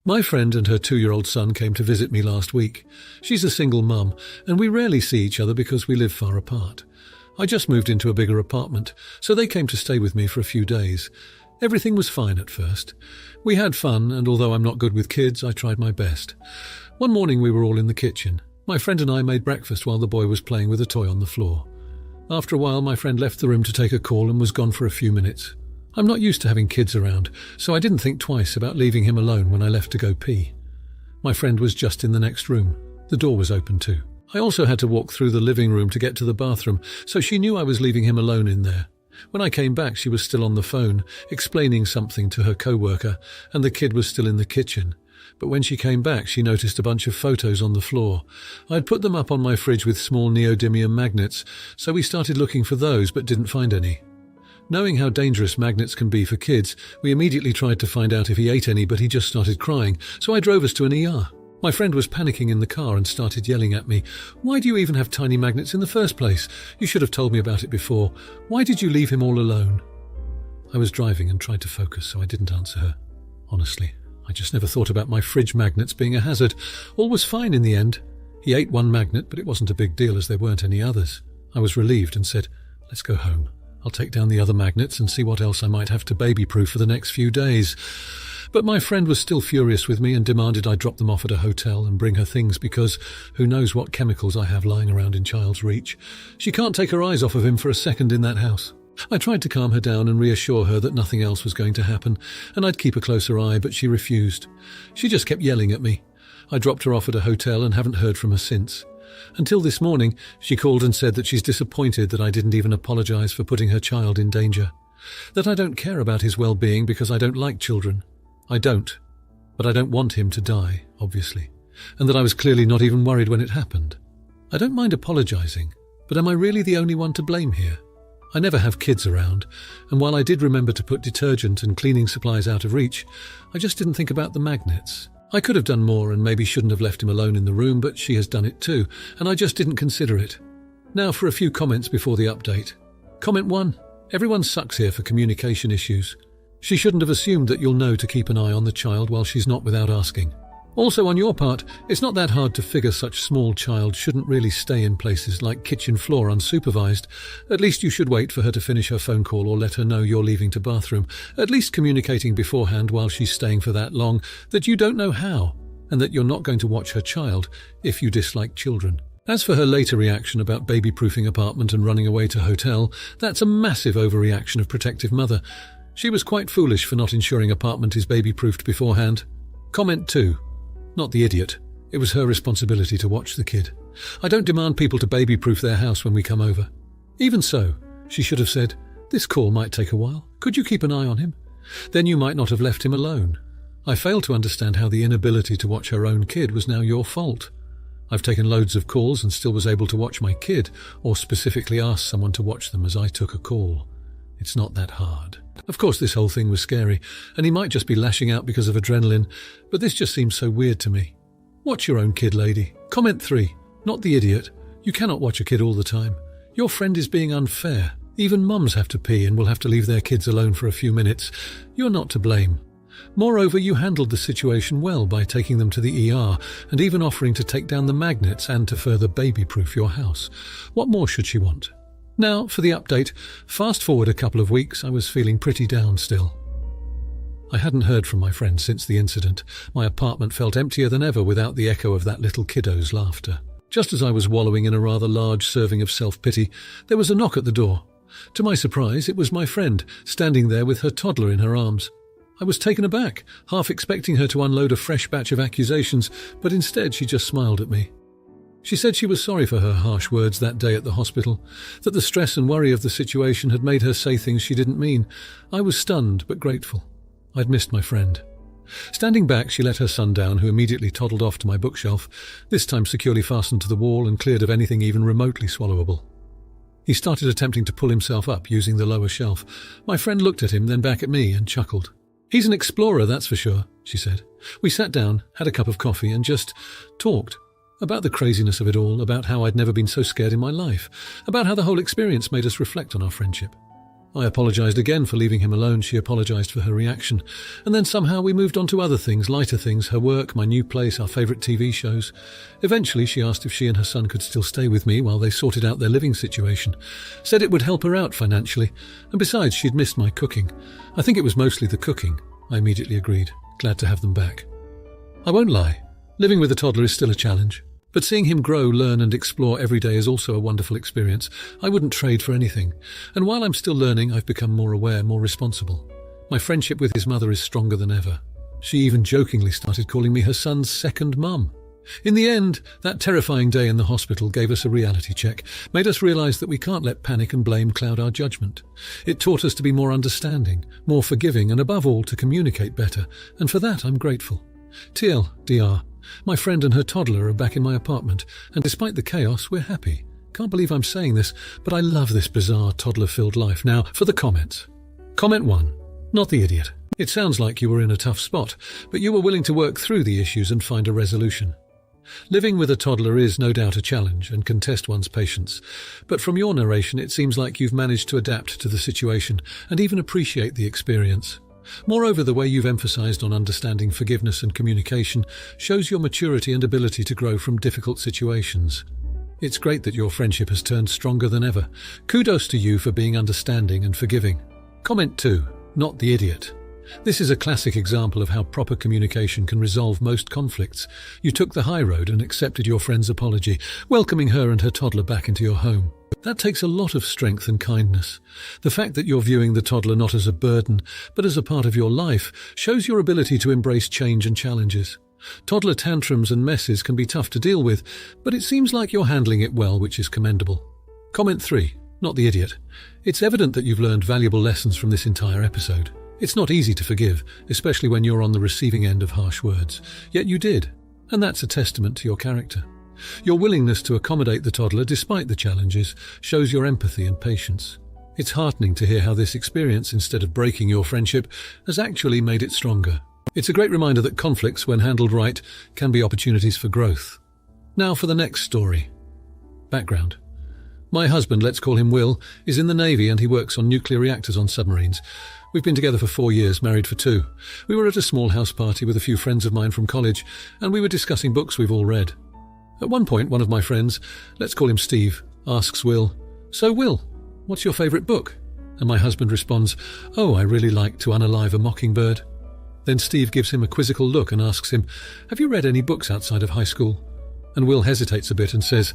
My friend and her 2-year-old son came to visit me last week. She's a single mum, and we rarely see each other because we live far apart. I just moved into a bigger apartment, so they came to stay with me for a few days. Everything was fine at first. We had fun, and although I'm not good with kids, I tried my best. One morning we were all in the kitchen. My friend and I made breakfast while the boy was playing with a toy on the floor. After a while, my friend left the room to take a call and was gone for a few minutes. I'm not used to having kids around, so I didn't think twice about leaving him alone when I left to go pee. My friend was just in the next room. The door was open too. I also had to walk through the living room to get to the bathroom, so she knew I was leaving him alone in there. When I came back, she was still on the phone, explaining something to her co-worker, and the kid was still in the kitchen. But when she came back, she noticed a bunch of photos on the floor. I'd put them up on my fridge with small neodymium magnets, so we started looking for those but didn't find any. Knowing how dangerous magnets can be for kids, we immediately tried to find out if he ate any, but he just started crying, so I drove us to an ER. My friend was panicking in the car and started yelling at me. "Why do you even have tiny magnets in the first place? You should have told me about it before. Why did you leave him all alone?" I was driving and tried to focus, so I didn't answer her. Honestly, I just never thought about my fridge magnets being a hazard. All was fine in the end. He ate one magnet, but it wasn't a big deal as there weren't any others. I was relieved and said, "Let's go home. I'll take down the other magnets and see what else I might have to baby-proof for the next few days." But my friend was still furious with me and demanded I drop them off at a hotel and bring her things because who knows what chemicals I have lying around in child's reach. She can't take her eyes off of him for a second in that house. I tried to calm her down and reassure her that nothing else was going to happen, and I'd keep a closer eye, but she refused. She just kept yelling at me. I dropped her off at a hotel and haven't heard from her since. Until this morning, she called and said that she's disappointed that I didn't even apologize for putting her child in danger. That I don't care about his well-being because I don't like children. I don't. But I don't want him to die, obviously. And that I was clearly not even worried when it happened. I don't mind apologizing, but am I really the only one to blame here? I never have kids around, and while I did remember to put detergent and cleaning supplies out of reach, I just didn't think about the magnets. I could have done more and maybe shouldn't have left him alone in the room, but she has done it too, and I just didn't consider it. Now for a few comments before the update. Comment 1. Everyone sucks here for communication issues. She shouldn't have assumed that you'll know to keep an eye on the child while she's not without asking. Also on your part, it's not that hard to figure such small child shouldn't really stay in places like kitchen floor unsupervised. At least you should wait for her to finish her phone call or let her know you're leaving to bathroom, at least communicating beforehand while she's staying for that long that you don't know how, and that you're not going to watch her child if you dislike children. As for her later reaction about baby-proofing apartment and running away to hotel, that's a massive overreaction of protective mother. She was quite foolish for not ensuring apartment is baby-proofed beforehand. Comment 2. Not the idiot. It was her responsibility to watch the kid. I don't demand people to baby-proof their house when we come over. Even so, she should have said, "This call might take a while. Could you keep an eye on him?" Then you might not have left him alone. I fail to understand how the inability to watch her own kid was now your fault. I've taken loads of calls and still was able to watch my kid, or specifically ask someone to watch them as I took a call. It's not that hard. Of course, this whole thing was scary, and he might just be lashing out because of adrenaline, but this just seems so weird to me. Watch your own kid, lady. Comment 3. Not the idiot. You cannot watch a kid all the time. Your friend is being unfair. Even mums have to pee and will have to leave their kids alone for a few minutes. You're not to blame. Moreover, you handled the situation well by taking them to the ER and even offering to take down the magnets and to further baby-proof your house. What more should she want? Now, for the update, fast forward a couple of weeks, I was feeling pretty down still. I hadn't heard from my friend since the incident. My apartment felt emptier than ever without the echo of that little kiddo's laughter. Just as I was wallowing in a rather large serving of self-pity, there was a knock at the door. To my surprise, it was my friend, standing there with her toddler in her arms. I was taken aback, half expecting her to unload a fresh batch of accusations, but instead she just smiled at me. She said she was sorry for her harsh words that day at the hospital, that the stress and worry of the situation had made her say things she didn't mean. I was stunned but grateful. I'd missed my friend. Standing back, she let her son down, who immediately toddled off to my bookshelf, this time securely fastened to the wall and cleared of anything even remotely swallowable. He started attempting to pull himself up using the lower shelf. My friend looked at him, then back at me, and chuckled. "He's an explorer, that's for sure," she said. We sat down, had a cup of coffee, and just talked. About the craziness of it all, about how I'd never been so scared in my life, about how the whole experience made us reflect on our friendship. I apologized again for leaving him alone. She apologized for her reaction. And then somehow we moved on to other things, lighter things, her work, my new place, our favorite TV shows. Eventually she asked if she and her son could still stay with me while they sorted out their living situation. Said it would help her out financially. And besides, she'd missed my cooking. I think it was mostly the cooking. I immediately agreed, glad to have them back. I won't lie, living with a toddler is still a challenge. But seeing him grow, learn and explore every day is also a wonderful experience. I wouldn't trade for anything. And while I'm still learning, I've become more aware, more responsible. My friendship with his mother is stronger than ever. She even jokingly started calling me her son's second mum. In the end, that terrifying day in the hospital gave us a reality check, made us realise that we can't let panic and blame cloud our judgment. It taught us to be more understanding, more forgiving, and above all, to communicate better. And for that, I'm grateful. TLDR. My friend and her toddler are back in my apartment, and despite the chaos, we're happy. Can't believe I'm saying this, but I love this bizarre toddler-filled life. Now, for the comments. Comment 1. Not the idiot. It sounds like you were in a tough spot, but you were willing to work through the issues and find a resolution. Living with a toddler is no doubt a challenge and can test one's patience, but from your narration it seems like you've managed to adapt to the situation and even appreciate the experience. Moreover, the way you've emphasized on understanding forgiveness and communication shows your maturity and ability to grow from difficult situations. It's great that your friendship has turned stronger than ever. Kudos to you for being understanding and forgiving. Comment 2. Not the idiot. This is a classic example of how proper communication can resolve most conflicts. You took the high road and accepted your friend's apology, welcoming her and her toddler back into your home. That takes a lot of strength and kindness. The fact that you're viewing the toddler not as a burden, but as a part of your life, shows your ability to embrace change and challenges. Toddler tantrums and messes can be tough to deal with, but it seems like you're handling it well, which is commendable. Comment 3. Not the idiot. It's evident that you've learned valuable lessons from this entire episode. It's not easy to forgive, especially when you're on the receiving end of harsh words. Yet you did, and that's a testament to your character. Your willingness to accommodate the toddler despite the challenges shows your empathy and patience. It's heartening to hear how this experience, instead of breaking your friendship, has actually made it stronger. It's a great reminder that conflicts, when handled right, can be opportunities for growth. Now for the next story. Background. My husband, let's call him Will, is in the Navy and he works on nuclear reactors on submarines. We've been together for 4 years, married for 2. We were at a small house party with a few friends of mine from college, and we were discussing books we've all read. At one point, one of my friends, let's call him Steve, asks Will, "So Will, what's your favourite book?" And my husband responds, "Oh, I really like To Unalive a Mockingbird." Then Steve gives him a quizzical look and asks him, "Have you read any books outside of high school?" And Will hesitates a bit and says,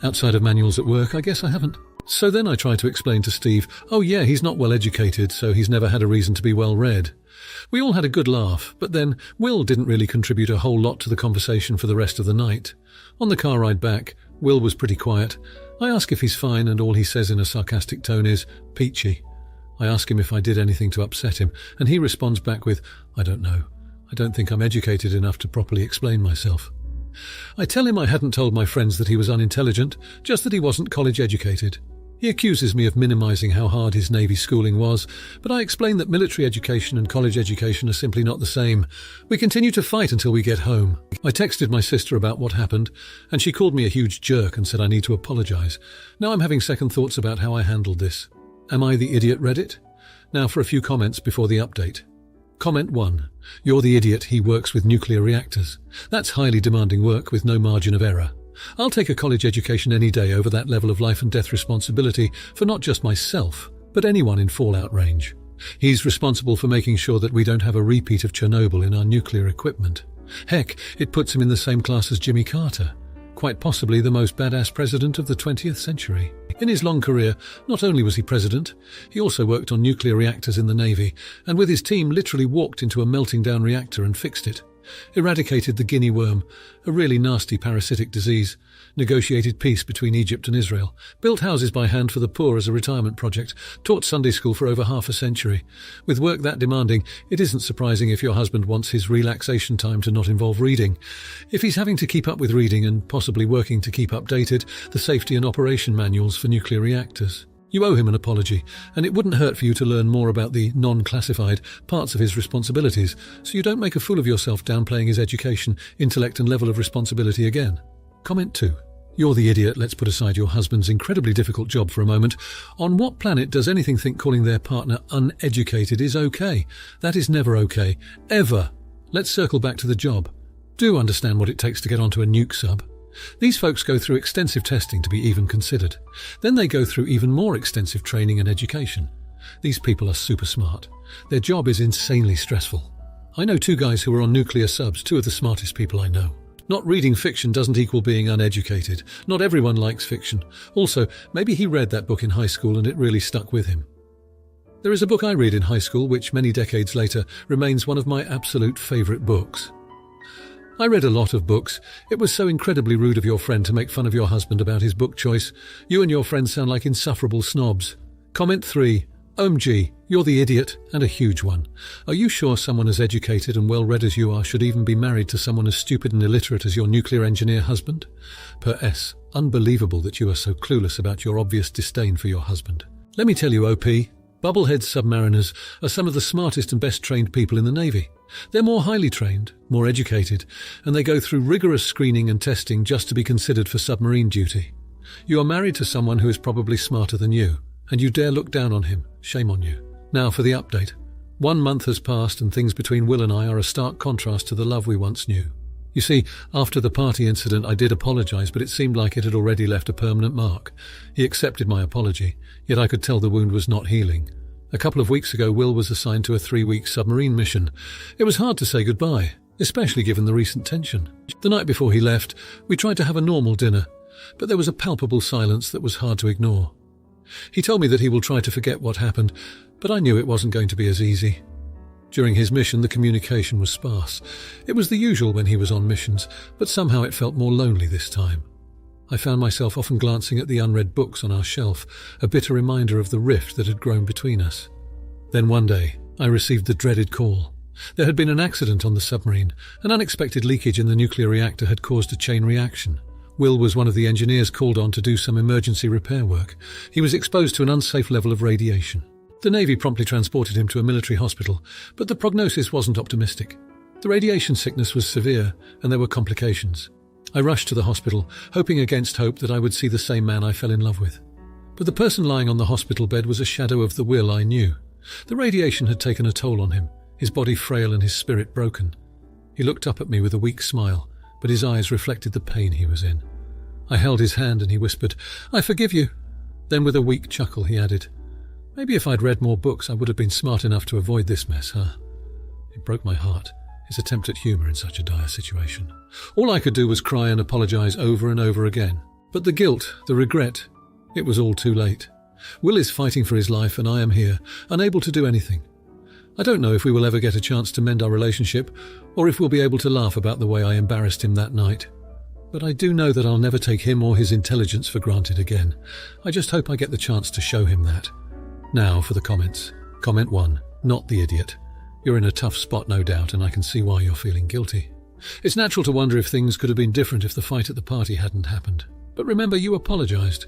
"Outside of manuals at work, I guess I haven't." So then I try to explain to Steve, oh yeah, he's not well educated, so he's never had a reason to be well read. We all had a good laugh, but then Will didn't really contribute a whole lot to the conversation for the rest of the night. On the car ride back, Will was pretty quiet. I ask if he's fine, and all he says in a sarcastic tone is, "Peachy." I ask him if I did anything to upset him, and he responds back with, "I don't know. I don't think I'm educated enough to properly explain myself." I tell him I hadn't told my friends that he was unintelligent, just that he wasn't college educated. He accuses me of minimising how hard his Navy schooling was, but I explain that military education and college education are simply not the same. We continue to fight until we get home. I texted my sister about what happened, and she called me a huge jerk and said I need to apologise. Now I'm having second thoughts about how I handled this. Am I the idiot Reddit? Now for a few comments before the update. Comment 1. You're the idiot, he works with nuclear reactors. That's highly demanding work with no margin of error. I'll take a college education any day over that level of life and death responsibility for not just myself, but anyone in fallout range. He's responsible for making sure that we don't have a repeat of Chernobyl in our nuclear equipment. Heck, it puts him in the same class as Jimmy Carter, quite possibly the most badass president of the 20th century. In his long career, not only was he president, he also worked on nuclear reactors in the Navy, and with his team literally walked into a melting down reactor and fixed it. Eradicated the guinea worm, a really nasty parasitic disease, negotiated peace between Egypt and Israel, built houses by hand for the poor as a retirement project, taught Sunday school for over half a century. With work that demanding, it isn't surprising if your husband wants his relaxation time to not involve reading. If he's having to keep up with reading and possibly working to keep updated the safety and operation manuals for nuclear reactors. You owe him an apology, and it wouldn't hurt for you to learn more about the non-classified parts of his responsibilities, so you don't make a fool of yourself downplaying his education, intellect and level of responsibility again. Comment 2. You're the idiot. Let's put aside your husband's incredibly difficult job for a moment. On what planet does anything think calling their partner uneducated is okay? That is never okay. Ever. Let's circle back to the job. Do understand what it takes to get onto a nuke sub. These folks go through extensive testing to be even considered. Then they go through even more extensive training and education. These people are super smart. Their job is insanely stressful. I know 2 guys who are on nuclear subs, 2 of the smartest people I know. Not reading fiction doesn't equal being uneducated. Not everyone likes fiction. Also, maybe he read that book in high school and it really stuck with him. There is a book I read in high school which many decades later remains one of my absolute favourite books. I read a lot of books. It was so incredibly rude of your friend to make fun of your husband about his book choice. You and your friend sound like insufferable snobs. Comment 3. OMG, you're the idiot, and a huge one. Are you sure someone as educated and well-read as you are should even be married to someone as stupid and illiterate as your nuclear engineer husband? Per S. Unbelievable that you are so clueless about your obvious disdain for your husband. Let me tell you, OP, Bubblehead submariners are some of the smartest and best trained people in the Navy. They're more highly trained, more educated, and they go through rigorous screening and testing just to be considered for submarine duty. You are married to someone who is probably smarter than you, and you dare look down on him. Shame on you. Now for the update. 1 month has passed and things between Will and I are a stark contrast to the love we once knew. You see, after the party incident I did apologise, but it seemed like it had already left a permanent mark. He accepted my apology, yet I could tell the wound was not healing. A couple of weeks ago, Will was assigned to a 3-week submarine mission. It was hard to say goodbye, especially given the recent tension. The night before he left, we tried to have a normal dinner, but there was a palpable silence that was hard to ignore. He told me that he will try to forget what happened, but I knew it wasn't going to be as easy. During his mission, the communication was sparse. It was the usual when he was on missions, but somehow it felt more lonely this time. I found myself often glancing at the unread books on our shelf, a bitter reminder of the rift that had grown between us. Then one day, I received the dreaded call. There had been an accident on the submarine. An unexpected leakage in the nuclear reactor had caused a chain reaction. Will was one of the engineers called on to do some emergency repair work. He was exposed to an unsafe level of radiation. The Navy promptly transported him to a military hospital, but the prognosis wasn't optimistic. The radiation sickness was severe, and there were complications. I rushed to the hospital, hoping against hope that I would see the same man I fell in love with. But the person lying on the hospital bed was a shadow of the Will I knew. The radiation had taken a toll on him, his body frail and his spirit broken. He looked up at me with a weak smile, but his eyes reflected the pain he was in. I held his hand and he whispered, "I forgive you." Then with a weak chuckle he added, "Maybe if I'd read more books I would have been smart enough to avoid this mess, huh?" It broke my heart, his attempt at humour in such a dire situation. All I could do was cry and apologise over and over again. But the guilt, the regret, it was all too late. Will is fighting for his life and I am here, unable to do anything. I don't know if we will ever get a chance to mend our relationship, or if we'll be able to laugh about the way I embarrassed him that night. But I do know that I'll never take him or his intelligence for granted again. I just hope I get the chance to show him that. Now for the comments. Comment 1. Not the idiot. You're in a tough spot, no doubt, and I can see why you're feeling guilty. It's natural to wonder if things could have been different if the fight at the party hadn't happened. But remember, you apologised.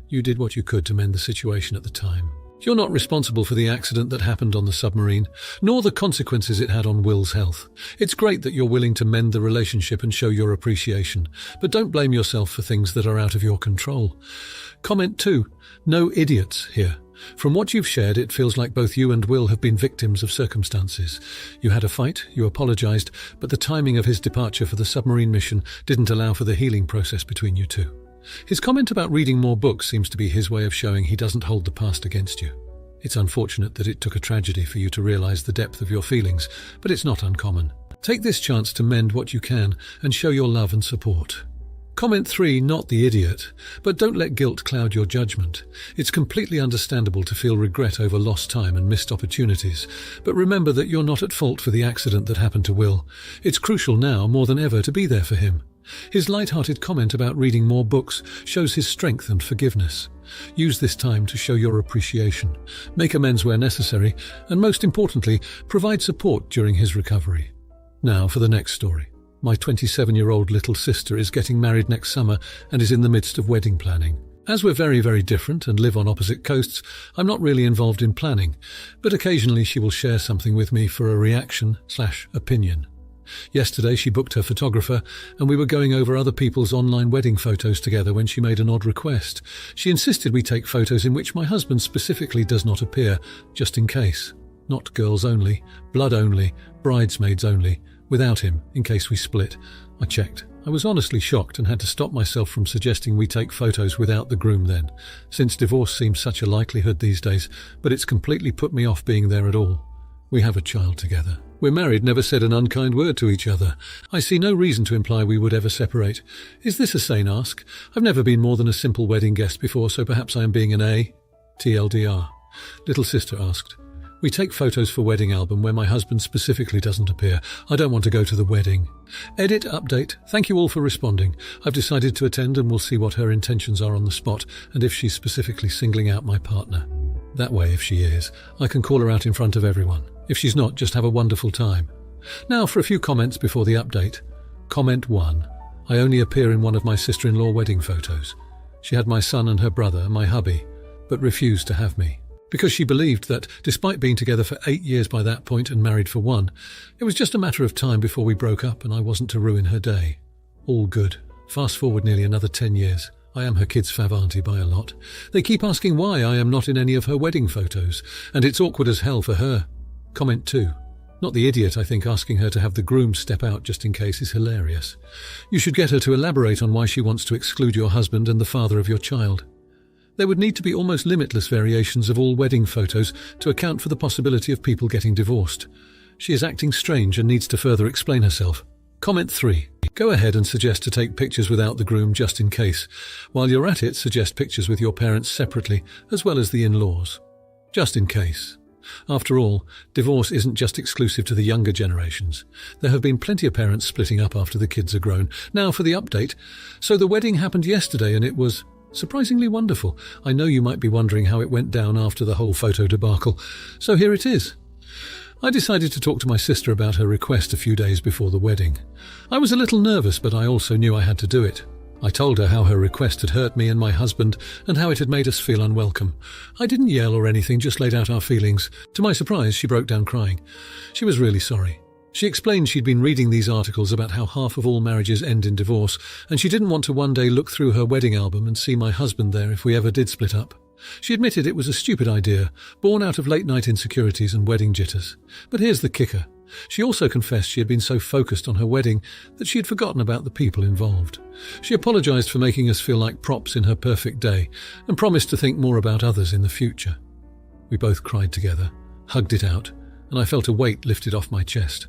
You did what you could to mend the situation at the time. You're not responsible for the accident that happened on the submarine, nor the consequences it had on Will's health. It's great that you're willing to mend the relationship and show your appreciation, but don't blame yourself for things that are out of your control. Comment 2. No idiots here. From what you've shared, it feels like both you and Will have been victims of circumstances. You had a fight, you apologised, but the timing of his departure for the submarine mission didn't allow for the healing process between you two. His comment about reading more books seems to be his way of showing he doesn't hold the past against you. It's unfortunate that it took a tragedy for you to realise the depth of your feelings, but it's not uncommon. Take this chance to mend what you can and show your love and support. Comment 3, not the idiot, but don't let guilt cloud your judgment. It's completely understandable to feel regret over lost time and missed opportunities, but remember that you're not at fault for the accident that happened to Will. It's crucial now, more than ever, to be there for him. His light-hearted comment about reading more books shows his strength and forgiveness. Use this time to show your appreciation, make amends where necessary, and most importantly, provide support during his recovery. Now for the next story. My 27-year-old little sister is getting married next summer and is in the midst of wedding planning. As we're very, very different and live on opposite coasts, I'm not really involved in planning, but occasionally she will share something with me for a reaction/opinion. Yesterday she booked her photographer and we were going over other people's online wedding photos together when she made an odd request. She insisted we take photos in which my husband specifically does not appear, just in case. Not girls only, blood only, bridesmaids only, without him, in case we split. I checked. I was honestly shocked and had to stop myself from suggesting we take photos without the groom then, since divorce seems such a likelihood these days, but it's completely put me off being there at all. We have a child together. We're married, never said an unkind word to each other. I see no reason to imply we would ever separate. Is this a sane ask? I've never been more than a simple wedding guest before, so perhaps I am being an A? TLDR. Little sister asked. We take photos for wedding album where my husband specifically doesn't appear. I don't want to go to the wedding. Edit update. Thank you all for responding. I've decided to attend and we'll see what her intentions are on the spot and if she's specifically singling out my partner. That way, if she is, I can call her out in front of everyone. If she's not, just have a wonderful time. Now for a few comments before the update. Comment 1. I only appear in one of my sister-in-law wedding photos. She had my son and her brother and my hubby, but refused to have me. Because she believed that, despite being together for 8 years by that point and married for 1, it was just a matter of time before we broke up and I wasn't to ruin her day. All good. Fast forward nearly another 10 years. I am her kids' fav auntie by a lot. They keep asking why I am not in any of her wedding photos, and it's awkward as hell for her. Comment 2. Not the idiot, I think asking her to have the groom step out just in case is hilarious. You should get her to elaborate on why she wants to exclude your husband and the father of your child. There would need to be almost limitless variations of all wedding photos to account for the possibility of people getting divorced. She is acting strange and needs to further explain herself. Comment 3. Go ahead and suggest to take pictures without the groom just in case. While you're at it, suggest pictures with your parents separately, as well as the in-laws. Just in case. After all, divorce isn't just exclusive to the younger generations. There have been plenty of parents splitting up after the kids are grown. Now for the update. So the wedding happened yesterday and it was surprisingly wonderful. I know you might be wondering how it went down after the whole photo debacle. So here it is. I decided to talk to my sister about her request a few days before the wedding. I was a little nervous, but I also knew I had to do it. I told her how her request had hurt me and my husband and how it had made us feel unwelcome. I didn't yell or anything, just laid out our feelings. To my surprise, she broke down crying. She was really sorry. She explained she'd been reading these articles about how half of all marriages end in divorce, and she didn't want to one day look through her wedding album and see my husband there if we ever did split up. She admitted it was a stupid idea, born out of late-night insecurities and wedding jitters. But here's the kicker. She also confessed she had been so focused on her wedding that she had forgotten about the people involved. She apologized for making us feel like props in her perfect day and promised to think more about others in the future. We both cried together, hugged it out, and I felt a weight lifted off my chest.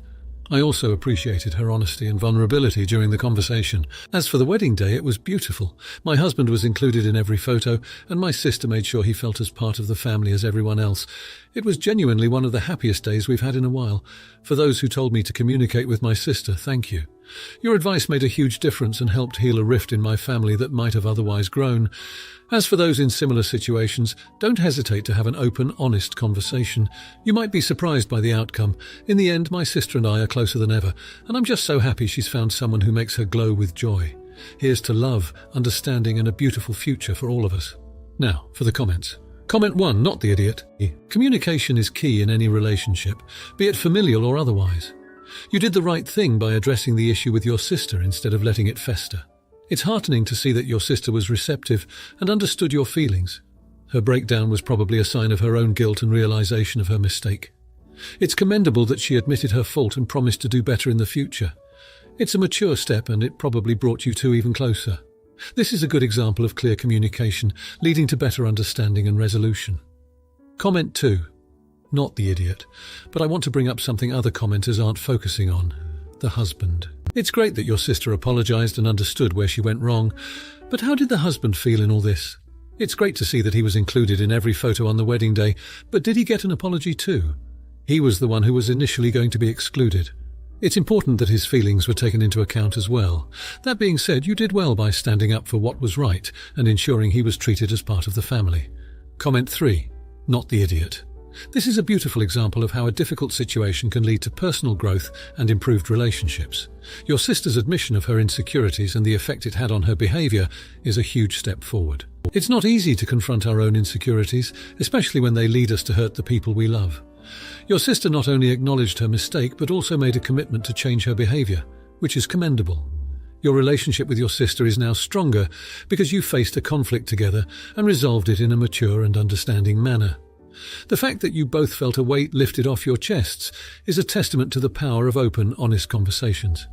I also appreciated her honesty and vulnerability during the conversation. As for the wedding day, it was beautiful. My husband was included in every photo, and my sister made sure he felt as part of the family as everyone else. It was genuinely one of the happiest days we've had in a while. For those who told me to communicate with my sister, thank you. Your advice made a huge difference and helped heal a rift in my family that might have otherwise grown. As for those in similar situations, don't hesitate to have an open, honest conversation. You might be surprised by the outcome. In the end, my sister and I are closer than ever, and I'm just so happy she's found someone who makes her glow with joy. Here's to love, understanding, and a beautiful future for all of us. Now, for the comments. Comment 1, not the idiot. Communication is key in any relationship, be it familial or otherwise. You did the right thing by addressing the issue with your sister instead of letting it fester. It's heartening to see that your sister was receptive and understood your feelings. Her breakdown was probably a sign of her own guilt and realization of her mistake. It's commendable that she admitted her fault and promised to do better in the future. It's a mature step and it probably brought you two even closer. This is a good example of clear communication, leading to better understanding and resolution. Comment 2. Not the idiot, but I want to bring up something other commenters aren't focusing on. The husband. It's great that your sister apologized and understood where she went wrong, but how did the husband feel in all this? It's great to see that he was included in every photo on the wedding day, but did he get an apology too? He was the one who was initially going to be excluded. It's important that his feelings were taken into account as well. That being said, you did well by standing up for what was right and ensuring he was treated as part of the family. Comment 3. Not the idiot. This is a beautiful example of how a difficult situation can lead to personal growth and improved relationships. Your sister's admission of her insecurities and the effect it had on her behavior is a huge step forward. It's not easy to confront our own insecurities, especially when they lead us to hurt the people we love. Your sister not only acknowledged her mistake, but also made a commitment to change her behavior, which is commendable. Your relationship with your sister is now stronger because you faced a conflict together and resolved it in a mature and understanding manner. The fact that you both felt a weight lifted off your chests is a testament to the power of open, honest conversations.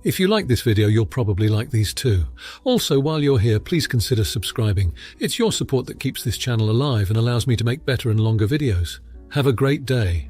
If you like this video, you'll probably like these too. Also, while you're here, please consider subscribing. It's your support that keeps this channel alive and allows me to make better and longer videos. Have a great day.